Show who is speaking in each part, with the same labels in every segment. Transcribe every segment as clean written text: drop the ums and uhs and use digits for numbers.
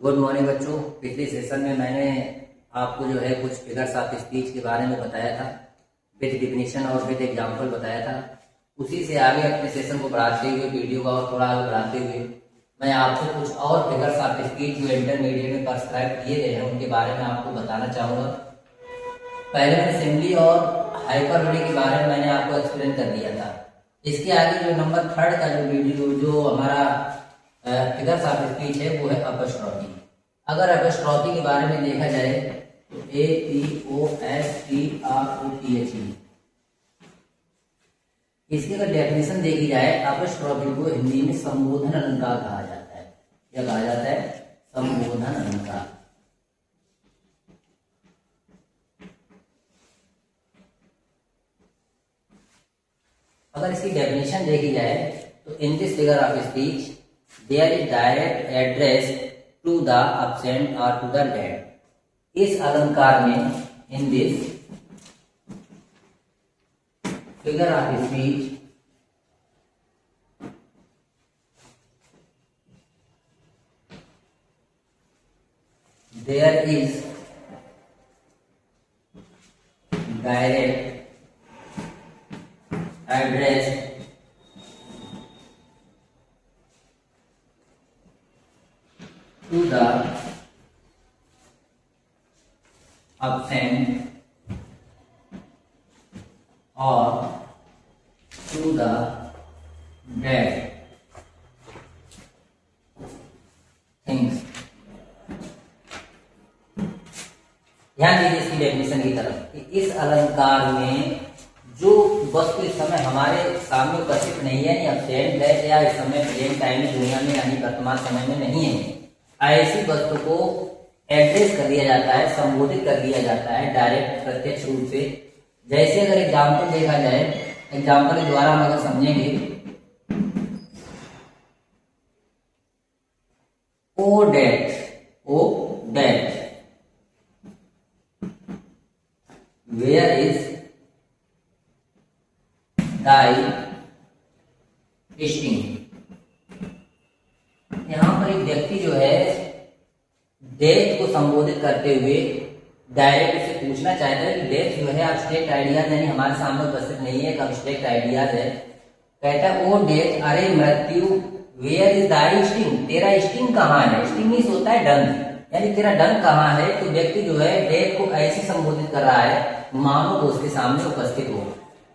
Speaker 1: Good morning बच्चों। पिछले session में मैंने आपको जो है कुछ फिगर्स ऑफ स्पीच के बारे में बताया था, विद डिफिनीशन और विद एग्जाम्पल बताया था। उसी से आगे अपने सेशन को बढ़ाते हुए, वीडियो को और थोड़ा आगे बढ़ाते हुए मैं आपको कुछ और फिगर्स ऑफ स्पीच जो इंटरमीडिएट में प्रिस्क्राइब किए गए हैं उनके बारे में आपको बताना चाहूँगा। पहले मैंने सिम्बली और हाइपरबोली के बारे में मैंने आपको एक्सप्लेन कर दिया था। इसके आगे जो नंबर 3 का जो वीडियो जो हमारा फिगर्स ऑफ स्पीच है वो है अपस्ट्रॉफी। अगर अपस्ट्रॉफी के बारे में देखा जाए तो APOSTROPHE, इसकी अगर डेफिनेशन देखी जाए, अपस्ट्रॉफी को हिंदी में संबोधन अलंकार कहा जाता है। क्या कहा जाता है? संबोधन अलंकार। अगर इसकी डेफिनेशन देखी जाए तो in this figure of speech there is direct address to the absent और टू द डेड। इस अलंकार में, in this figure of speech there is direct address to the absent or to the dead things। ध्यान दीजिए इसकी definition की तरफ। इस अलंकार में जो वस्तु इस समय हमारे सामने उपस्थित नहीं है, या अब्सेंट है, या इस समय प्रेजेंट टाइम में दुनिया में यानी वर्तमान समय में नहीं है, ऐसी वस्तु को एड्रेस कर दिया जाता है, संबोधित कर दिया जाता है डायरेक्ट, प्रत्यक्ष रूप से। जैसे अगर एग्जाम्पल देखा जाए, एग्जाम्पल के द्वारा हम अगर समझेंगे, O death where is thy sting. यहां पर एक व्यक्ति जो है डेथ को संबोधित करते हुए डायरेक्ट उससे पूछना चाहता है कि डेथ जो है एब्स्ट्रैक्ट आइडियाज यानी हमारे सामने उपस्थित नहीं है, एक एब्स्ट्रैक्ट आइडियाज है। कहता है ओ डेथ, अरे मृत्यु, वेयर इज दाई स्टिंग, तेरा स्टिंग कहाँ है? स्टिंग मींस होता है डंक, यानी तेरा डंक कहाँ है? तो व्यक्ति जो है डेथ को ऐसे संबोधित कर रहा है मानो वो उसके सामने उपस्थित हो।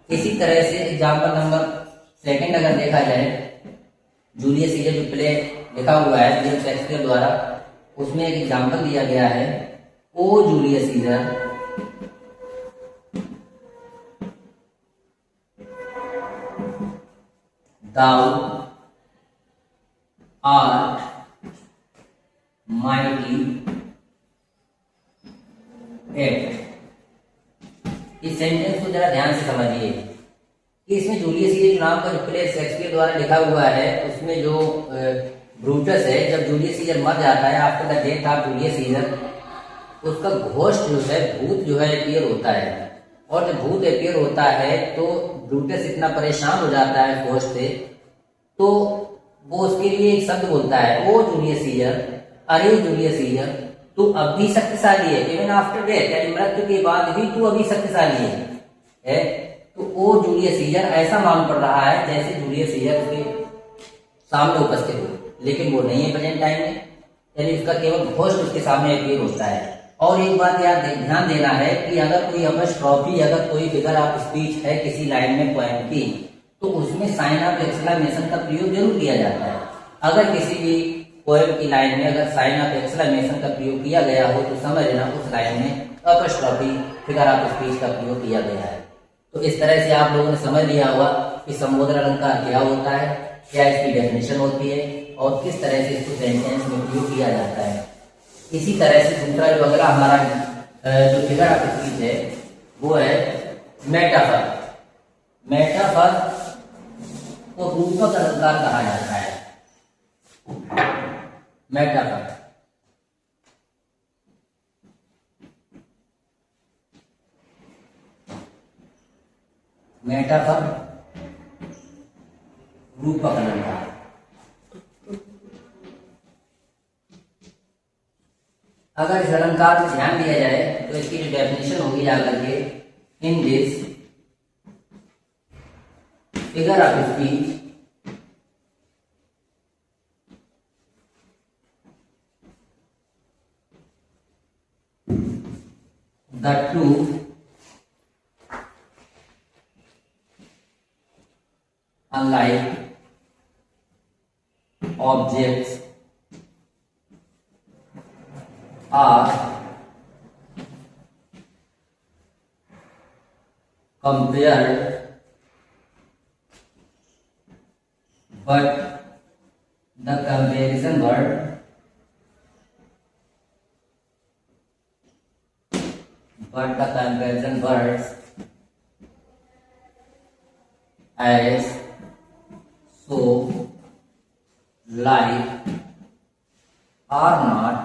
Speaker 1: इसी तरह से एग्जाम्पल नंबर 2 अगर देखा जाए, जूलियस सीजर जो प्ले लिखा हुआ है विलियम शेक्सपियर द्वारा, उसमें एक एग्जाम्पल दिया गया है, O Julius Caesar thou art mighty yet. इस सेंटेंस को जरा ध्यान से समझिए कि इसमें जूलियस सीजर नाम का जो प्ले शेक्सपियर द्वारा लिखा हुआ है, उसमें जो ब्रूटस है, जब जूलियस सीजर मर जाता है, after the death of Julius Caesar, उसका घोस्ट जो है, भूत जो है अपीयर होता है। और जब भूत अपीयर होता है तो ब्रूटस इतना परेशान हो जाता है घोस्ट से, तो वो उसके लिए एक शब्द बोलता है, ओ जूलियस सीजर, अरे जूलियस सीजर, तू अब भी शक्तिशाली है, इवन आफ्टर डेथ, यानी मृत्यु के बाद भी तू अभी शक्तिशाली है। तो ओ जूलियस सीजर ऐसा मालूम पड़ रहा है जैसे जूलियस सीजर उसके सामने उपस्थित हो, लेकिन वो नहीं है प्रेजेंट टाइम में, यानी उसका केवल घोस्ट उसके सामने अपीयर होता है। और एक बात याद ध्यान देना है कि अगर कोई अपस्ट्रॉफी, अगर कोई फिगर ऑफ स्पीच है किसी लाइन में पोएम की, तो उसमें साइन ऑफ एक्सक्लेमेशन का प्रयोग जरूर किया जाता है। अगर किसी भी पोएम की लाइन में अगर साइन ऑफ एक्सक्लेमेशन का प्रयोग किया गया हो तो समझ लेना उस लाइन में अपस्ट्रॉफी, फिगर ऑफ स्पीच का प्रयोग किया गया है। तो इस तरह से आप लोगों ने समझ लिया होगा कि संबोधन अलंकार क्या होता है, क्या इसकी डेफिनेशन होती है और किस तरह से इसको सेंटेंस में प्रयोग किया जाता है। इसी तरह से दूसरा जो अगला हमारा जो फिगर ऑफ स्पीच है वो है मेटाफर। मेटाफर को रूपक अलंकार कहा जाता है। मेटाफर रूपक अलंकार। अगर इस अलंकार पर ध्यान दिया जाए तो इसकी जो डेफिनेशन होगी जाकर के, इन this figure of speech the two unlike objects are compared, but the comparison word words as so, like are not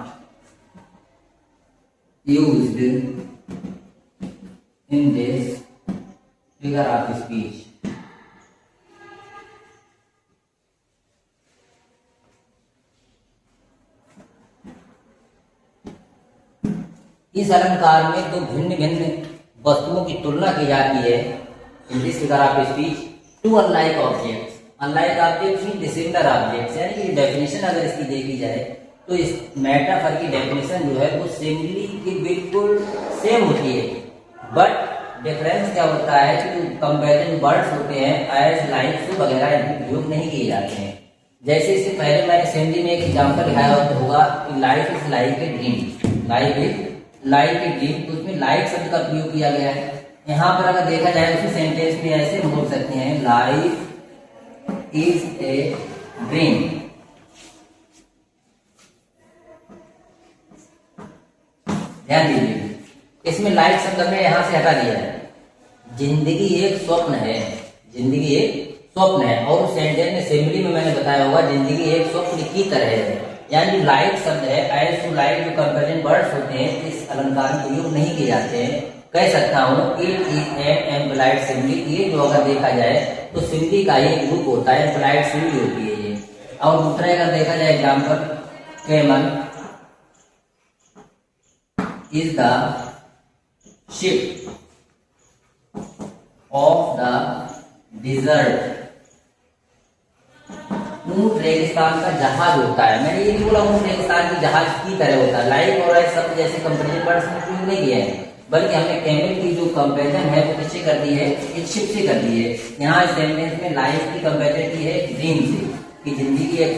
Speaker 1: used in this figure of speech. इस अलंकार में दो भिन्न भिन्न वस्तुओं की तुलना की जाती है in this figure of speech to unlike objects. Unlike objects mean dissimilar objects, यानी कि डेफिनेशन अगर इसकी देखी जाए तो इस मेटाफर की डेफिनेशन जो है वो सिमिली की बिल्कुल सेम होती है, बट डिफरेंस क्या होता है कि जो कंपेरिजन वर्ड्स होते हैं एज लाइक सो वगैरह इनके प्रयोग नहीं किए जाते हैं। जैसे इससे पहले मैंने सिंधी में एक एग्जाम्पल दिखाया होगा कि life is like a dream, life is like a dream, तो उसमें लाइक शब्द का प्रयोग किया गया है। यहाँ पर अगर देखा जाए उसी सेंटेंस में ऐसे बोल सकते हैं, लाइफ इज ए ड्रीम। ध्यान दीजिए, इसमें लाइक शब्द हमने यहां से हटा दिया है। जिंदगी एक स्वप्न है, जिंदगी एक स्वप्न है, और उस सेंटेंस में सिमिली में मैंने बताया होगा जिंदगी एक स्वप्न की तरह है, यानी लाइक शब्द है एज टू लाइक जो कंपेरिजन वर्ड्स होते हैं इस अलंकार में प्रयोग नहीं किए जाते हैं। कह सकता हूँ it is an employed simile, ये जो अगर देखा जाए तो सिमिली का ही ग्रुप होता है, एम्प्लॉयड सिमिली होती है ये। और दूसरा अगर देखा जाए example, camel is the ship of the dessert, ऊंट रेगिस्तान का जहाज होता है। मैंने ये नहीं बोला ऊंट रेगिस्तान की जहाज की तरह होता है, लाइक और सब जैसे कंपेरिजन वर्ड्स में प्रयोग नहीं किया है, बल्कि हमने कैमल की जो कंपेरिजन है वो किससे कर दी है, एक शिप से कर दी है। यहाँ इस सेंटेंस में लाइफ की कंपेरिजन की है ड्रीम से, कि जिंदगी एक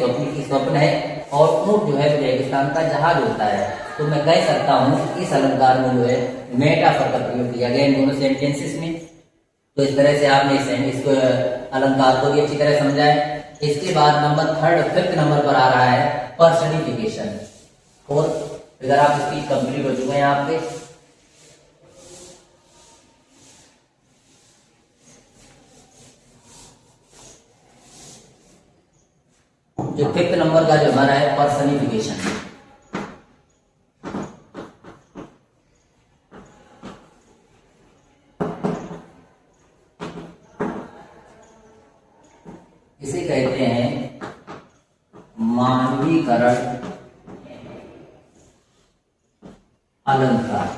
Speaker 1: स्वप्न है और ऊंट जो है रेगिस्तान का जहाज होता है। तो मैं कह सकता हूँ इस अलंकार में जो है मेटाफर का प्रयोग किया गया इन दोनों सेंटेंसेस में। तो इस तरह से आपने इसको अलंकार को भी अच्छी तरह समझा है। इसके बाद नंबर फिफ्थ नंबर पर आ रहा है पर्सनिफिकेशन, और अगर आप इसकी कंप्लीट हो चुके हैं आपके। जो फिफ्थ नंबर का जो हमारा है पर्सनिफिकेशन, इसे कहते हैं मानवीकरण अलंकार।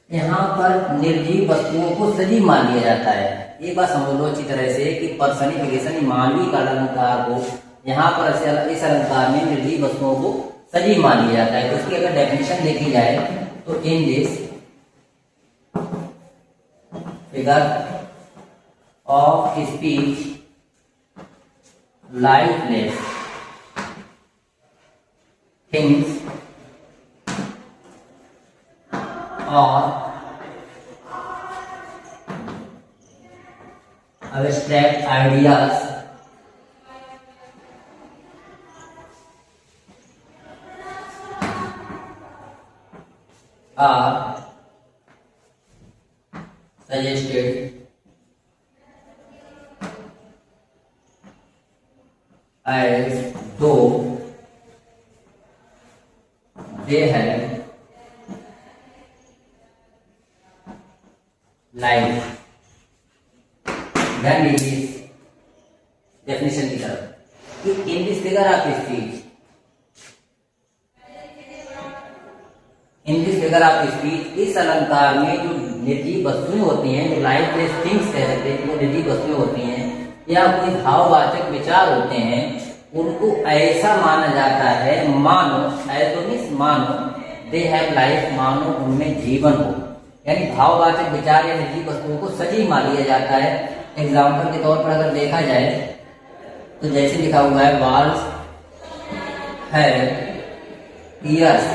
Speaker 1: यहाँ पर निर्जीव वस्तुओं को सजीव मान लिया जाता है। एक बात समझ लो अच्छी तरह से कि पर्सनिफिकेशन मानवीकरण अलंकार को यहाँ पर इस अलंकार में निर्जीव वस्तुओं को सजीव मान लिया जाता है। तो इसकी अगर डेफिनेशन देखी जाए तो in this figure of speech lifeless things or abstract ideas are suggested as though they have life। ध्यान दीजिए डेफिनेशन की तरफ कि in this figure of speech figure of speech, इस अलंकार में जो निर्जीव वस्तुएं होती हैं, जो लाइफलेस थिंग्स कह सकते हैं, जो निर्जीव वस्तुएं होती हैं या कोई भाववाचक विचार होते हैं, उनको ऐसा माना जाता है मानो, एज मीन्स मानो, दे हैव लाइफ, मानो उनमें जीवन हो, यानी भाववाचक विचार या निर्जीव वस्तुओं को सजीव मान लिया जाता है। एग्जाम्पल के तौर पर अगर देखा जाए तो जैसे लिखा हुआ है वॉल्स हैव ईयर्स,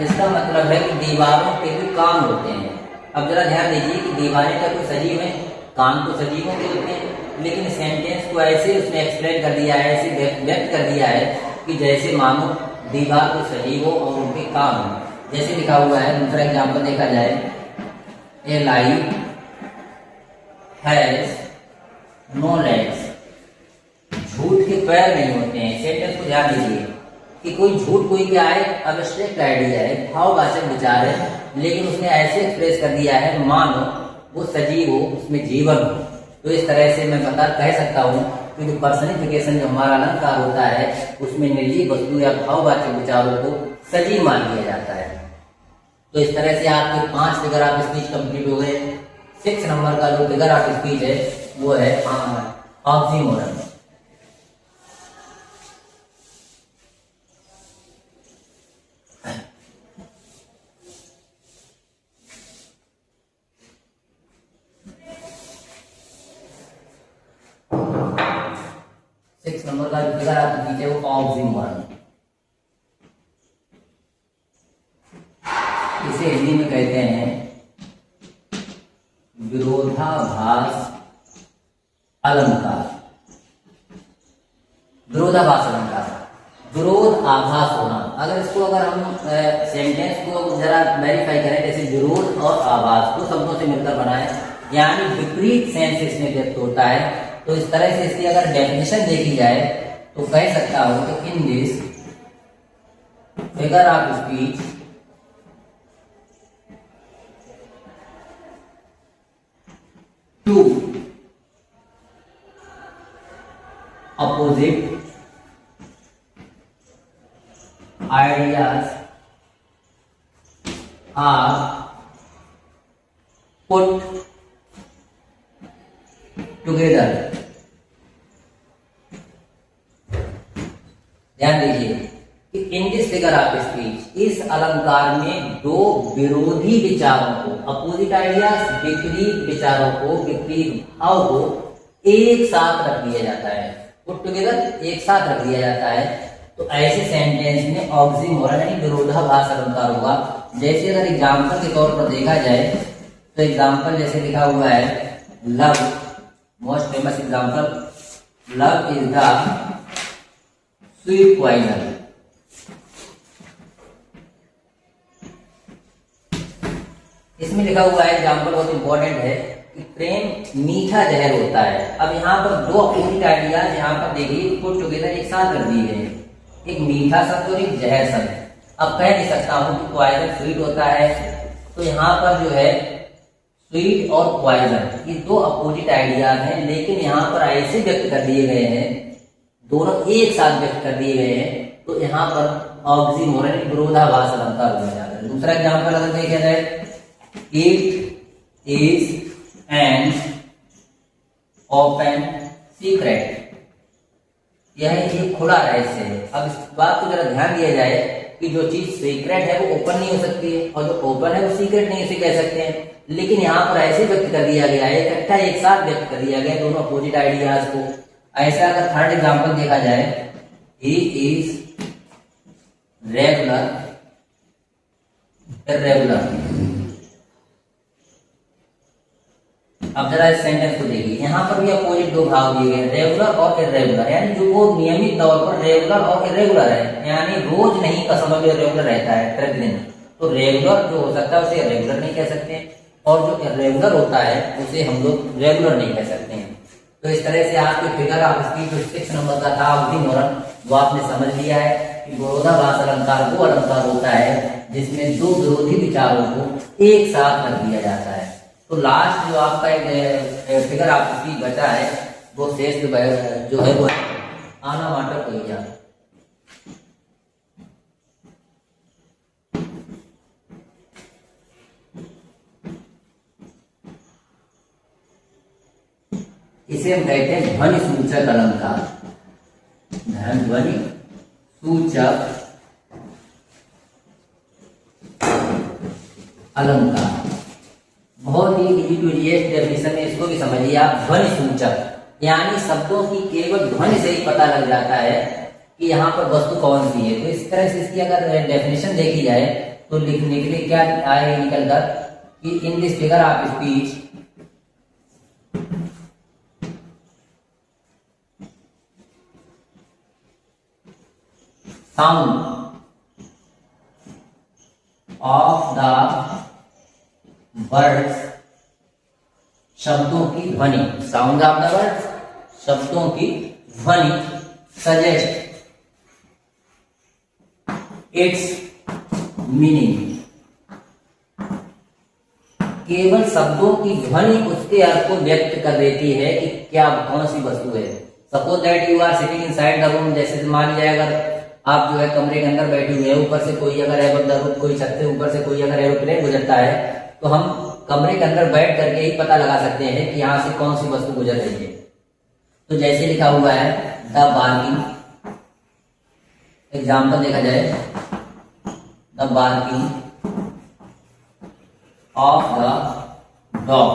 Speaker 1: इसका मतलब है कि दीवारों के भी कान होते हैं। अब जरा ध्यान दीजिए कि दीवारें क्या कोई सजीव है, कान तो सजीवों के होते हैं, लेकिन सेंटेंस को ऐसे उसने एक्सप्लेन कर दिया है, ऐसे व्यक्त कर दिया है कि जैसे मानो दीवार को सजीव हो और उनके कान हो। जैसे लिखा हुआ है, दूसरा एग्जाम्पल देखा जाए, a lie has no legs, झूठ के पैर नहीं होते हैं। सेंटेंस को ध्यान दीजिए कि कोई झूठ कोई क्या है, अब्स्ट्रैक्ट आइडिया है, भाववाचक विचार है, लेकिन उसने ऐसे एक्सप्रेस कर दिया है मानो वो सजीव हो, उसमें जीवन हो। तो इस तरह से मैं कह सकता हूँ कि जो पर्सनिफिकेशन जो हमारा अलंकार होता है उसमें निर्जीव वस्तु या भाववाचक विचारों को सजीव मान लिया जाता है। तो इस तरह से आपके 5 फिगर ऑफ स्पीच कंप्लीट हो गए। 6 नंबर का जो फिगर ऑफ स्पीच है वो है ऑक्सीमोरन। नंबर का जो फिगर आपको नीचे वो ऑक्सीमोरन, इसे हिंदी में कहते हैं विरोधाभास अलंकार। विरोधाभास अलंकार, विरोध आभास होना। अगर हम सेंटेंस को जरा वेरीफाई करें, जैसे विरोध और आभास दो शब्दों से मिलकर बना है, यानी विपरीत सेंस इसमें व्यक्त होता है। तो इस तरह से इसकी अगर डेफिनेशन देखी जाए तो कह सकता हूं कि in this figure of speech two opposite ideas are put together. ध्यान दीजिए कि in this figure of speech, इस अलंकार में दो विरोधी विचारों को, अपोजिट आइडियाज, विपरीत विचारों को, विपरीत भाव को एक साथ रख दिया जाता है, पुट टुगेदर, एक साथ रख दिया जाता है। तो ऐसे सेंटेंस में ऑक्सीमोरन यानी विरोधाभास अलंकार होगा। जैसे अगर एग्जाम्पल के तौर पर देखा जाए तो एग्जाम्पल जैसे लिखा हुआ है love, most famous example, love is the sweet poison. इसमें लिखा हुआ है एग्जाम्पल बहुत इंपॉर्टेंट है कि प्रेम मीठा जहर होता है। अब यहाँ पर दो अपोजिट आइडियाज यहाँ पर देखिए पुट टुगेदर एक साथ रख दिए गए, एक मीठा शब्द और एक जहर शब्द। अब कह नहीं सकता हूँ कि पॉइजन स्वीट होता है, तो यहाँ पर जो है स्वीट और पॉइजन ये दो अपोजिट आइडियाज हैं, लेकिन यहाँ पर ऐसे व्यक्त कर दिए गए हैं, दोनों एक साथ व्यक्त कर दिए गए हैं। तो यहाँ पर ऑक्सीमोरन विरोधाभास अलंकार हो जाता है। दूसरा एग्जाम्पल अगर देखा जाए, it is an open secret, यह एक खुला रहस्य है। अब इस बात को जरा ध्यान दिया जाए कि जो चीज सीक्रेट है वो ओपन नहीं हो सकती है, और जो ओपन है वो सीक्रेट नहीं उसे कह सकते हैं, लेकिन यहाँ पर ऐसे व्यक्त कर दिया गया है, इकट्ठा एक साथ व्यक्त कर दिया गया दोनों अपोजिट आइडियाज को। ऐसा अगर थर्ड एग्जाम्पल देखा जाए, ही इज रेगुलर इर्रेगुलर। अब जरा इस सेंटेंस को देखिए, यहाँ पर भी अपोजिट दो भाग दिए गए, रेगुलर और इर्रेगुलर, यानी जो वो नियमित तौर पर रेगुलर और इर्रेगुलर है, यानी रोज नहीं का समय रेगुलर रहता है प्रतिदिन। तो रेगुलर जो हो सकता है उसे इर्रेगुलर नहीं कह सकते, और जो इर्रेगुलर होता है उसे हम लोग रेगुलर नहीं कह सकते हैं। तो इस तरह से आपके फिगर ऑफ स्पीच जो 6 नंबर का था ऑक्सीमोरन, वो आपने समझ लिया है कि विरोधाभास अलंकार वो अलंकार होता है जिसमें दो विरोधी विचारों को एक साथ रख दिया जाता है। तो लास्ट जो आपका एक फिगर ऑफ स्पीच बचा है वो शेष जो है वो आना माटर को इसे हम कहते हैं ध्वनि सूचक अलंकार। ध्वनि सूचक अलंकार, बहुत ही इजी टू रीड डेफिनेशन में इसको भी समझिए आप। ध्वनि सूचक यानी शब्दों की केवल ध्वनि से ही पता लग जाता है कि यहाँ पर वस्तु कौन सी है। तो इस तरह से इसकी अगर डेफिनेशन देखी जाए तो लिखने के लिए क्या आएगा निकल कर कि in this figure of speech sound of the words, शब्दों की ध्वनि, साउंड ऑफ द वर्ड्स, शब्दों की ध्वनि, सजेस्ट इट्स मीनिंग, केवल शब्दों की ध्वनि उसके अर्थ को व्यक्त कर देती है कि क्या कौन सी वस्तु है। Suppose that you are sitting inside the room, जैसे मान लीजिए अगर आप जो है कमरे के अंदर बैठे हुए हैं, ऊपर से कोई अगर कोई छत से ऊपर से कोई अगर एरोप्लेन गुजरता है तो हम कमरे के अंदर बैठ करके ही पता लगा सकते हैं कि यहाँ से कौन सी वस्तु गुजर रही है। तो जैसे लिखा हुआ है द बार्किंग, एग्जाम्पल देखा जाए, the barking of the dog,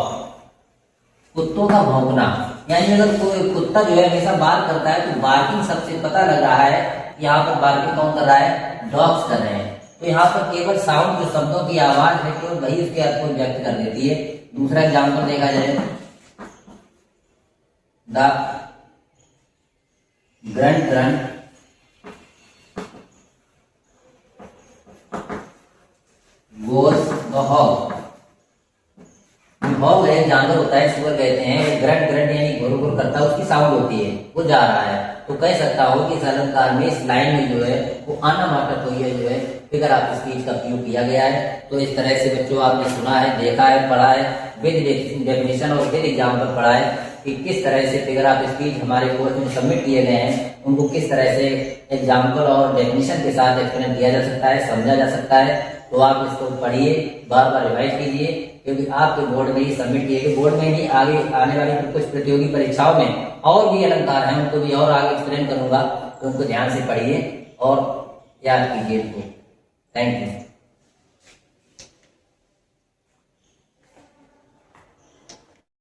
Speaker 1: कुत्तों का भौंकना। यानी अगर कोई कुत्ता जो है हमेशा बार्क करता है तो बार्किंग सबसे पता लग रहा है यहाँ पर बार्किंग कौन कर रहा है, डॉग्स कर रहे हैं। तो यहाँ पर केवल साउंड, जो शब्दों की आवाज है, केवल वही उसके अर्थ को व्यक्त कर देती है। दूसरा एग्जाम्पल देखा जाए, the grunt grunt goes the hog. Hog है, जानवर होता है, सुअर कहते हैं। ग्रंट ग्रंट यानी घुर घुर करता है, उसकी साउंड होती है, वो जा रहा है। तो कह सकता हो कि इस अलंकार में, इस लाइन में जो है वो आनामात्र कोई है जो है फिगर ऑफ स्पीच का उपयोग किया गया है। तो इस तरह से बच्चों आपने सुना है, देखा है, पढ़ा है, विद डेफिनेशन और विद एग्जाम्पल पढ़ा है कि किस तरह से फिगर ऑफ स्पीच हमारे कोर्स में सबमिट किए गए हैं, उनको किस तरह से एग्जाम्पल और डेफिनेशन के साथ एक्सप्लेन किया जा सकता है, समझा जा सकता है। तो आप इसको पढ़िए, बार बार रिवाइज कीजिए, क्योंकि आपके बोर्ड में ही सबमिट किए गए, बोर्ड में ही आगे आने वाली कुछ प्रतियोगी परीक्षाओं में और भी अलंकार हैं, उनको भी और आगे एक्सप्लेन करूंगा। तो उनको ध्यान से पढ़िए और याद कीजिए इनको। Thank you.